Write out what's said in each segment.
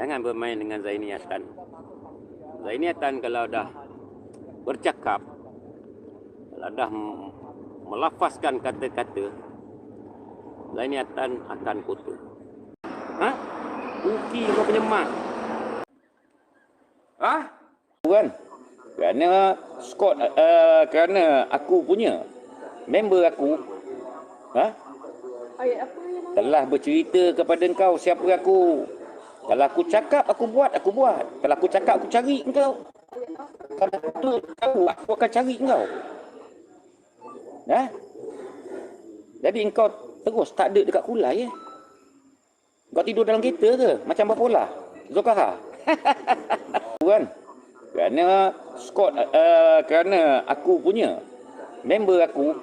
Jangan bermain dengan Zaini Atan. Zaini Atan kalau dah bercakap, kalau dah melafazkan kata-kata, Zaini Atan akan kotor. Ha? Uki kau punya mak. Ha? Kan? Kerana Scott, kerana aku punya member aku, telah bercerita kepada engkau siapa aku. Kalau aku cakap, aku buat. Kalau aku cakap, aku cari engkau. Kalau betul tahu, aku akan cari engkau. Jadi engkau terus tak ada dekat Kulai. Kau tidur dalam kereta ke? Macam berpola? Zulkifli. Kan? Kerana Scott, kerana aku punya member aku,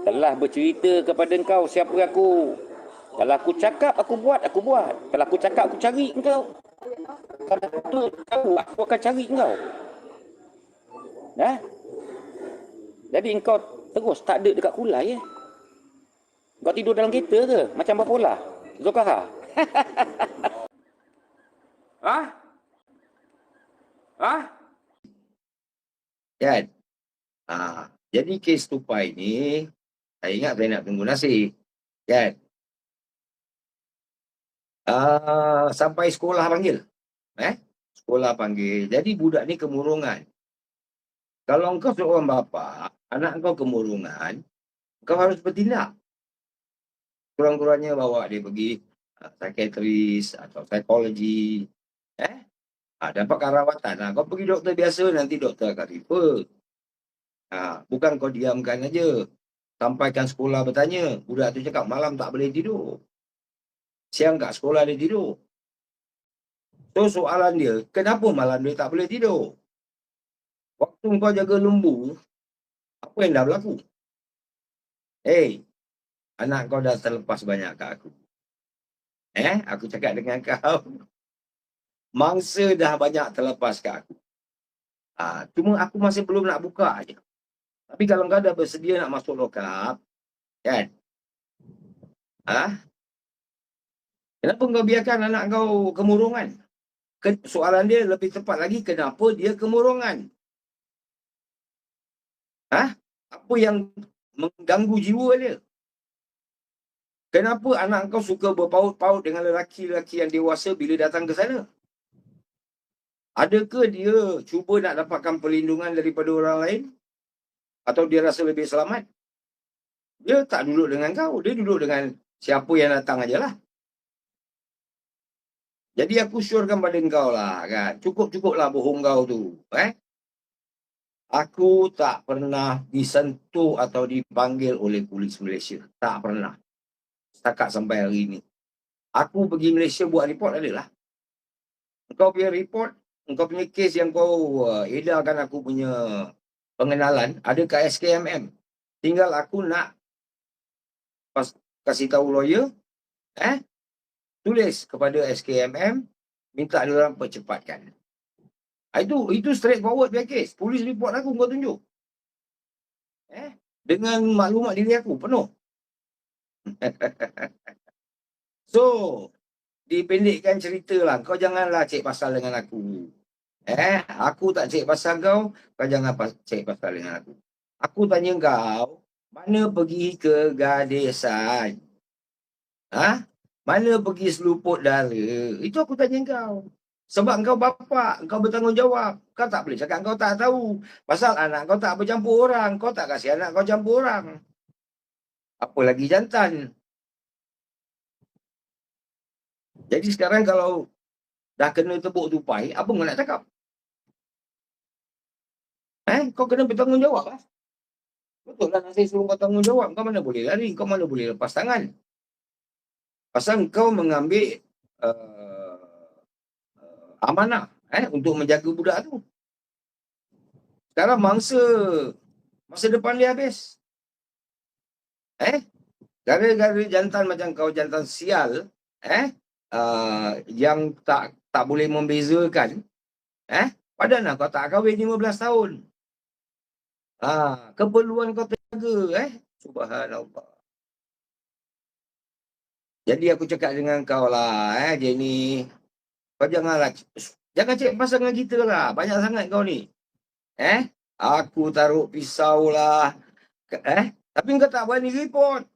telah bercerita kepada engkau siapa aku. Kalau aku cakap, aku buat. Kalau aku cakap, aku cari engkau. Kalau betul tahu, aku akan cari engkau. Jadi engkau terus tak ada dekat Kulai. Kau tidur dalam kereta ke? Macam berpola? Zulkifli. Kan? Jadi kes tupai ni, saya ingat saya nak tunggu nasi. Kan? Sampai sekolah panggil. Sekolah panggil. Jadi budak ni kemurungan. Kalau engkau seorang bapa, anak engkau kemurungan, kau harus bertindak. Kurang-kurangnya bawa dia pergi psikiatris atau psikologi. Dapatkan rawatan. Kau pergi doktor biasa, nanti doktor akan refer. Bukan kau diamkan aja. Sampaikan sekolah bertanya. Budak tu cakap malam tak boleh tidur. Siang kat sekolah dia tidur. So soalan dia, kenapa malam dia tak boleh tidur? Waktu kau jaga lembu, apa yang dah berlaku? Anak kau dah terlepas banyak kat aku. Aku cakap dengan kau. Mangsa dah banyak terlepas kat aku. Cuma aku masih belum nak buka aja. Tapi kalau kau dah bersedia nak masuk lokap, kan? Kenapa kau biarkan anak kau kemurungan? Soalan dia lebih tepat lagi, kenapa dia kemurungan? Apa yang mengganggu jiwa dia? Kenapa anak kau suka berpaut-paut dengan lelaki-lelaki yang dewasa bila datang ke sana? Adakah dia cuba nak dapatkan perlindungan daripada orang lain? Atau dia rasa lebih selamat? Dia tak duduk dengan kau. Dia duduk dengan siapa yang datang ajalah. Jadi aku syorkan pada kau lah, kan. Cukup-cukuplah bohong kau tu. Aku tak pernah disentuh atau dipanggil oleh polis Malaysia. Tak pernah. Setakat sampai hari ini. Aku pergi Malaysia buat report adalah. Kau punya report, kau punya kes yang kau edarkan aku punya pengenalan, ada kat SKMM. Tinggal aku nak kasih tahu lawyer, tulis kepada SKMM, minta diorang percepatkan. Itu straight forward punya kes. Polis report aku, kau tunjuk. Dengan maklumat diri aku, penuh. So, dipendekkan cerita lah. Kau janganlah cek pasal dengan aku. Aku tak cek pasal kau, kau jangan cek pasal dengan aku. Aku tanya kau, mana pergi ke Gadesan? Mana pergi seluput dara? Itu aku tanya kau. Sebab kau bapa, kau bertanggungjawab. Kau tak boleh cakap kau tak tahu. Pasal anak kau tak bercampur orang. Kau tak kasih anak kau campur orang. Apa lagi jantan. Jadi sekarang kalau dah kena tepuk tupai, apa kau nak cakap? Kau kena bertanggungjawab lah. Betul lah, saya suruh kau tanggungjawab. Kau mana boleh lari, kau mana boleh lepas tangan. Pasal kau mengambil amanah untuk menjaga budak tu. Sekarang masa depan dia habis. Gara-gara jantan macam kau, jantan sial, yang tak boleh membezakan, padahal kau tak kahwin 15 tahun. Keperluan kau terjaga, subhanallah. Jadi aku cakap dengan kau lah, Jenny. Kau jangan cek pasal dengan kita lah. Banyak sangat kau ni. Aku taruh pisau lah. Tapi kau tak berani report.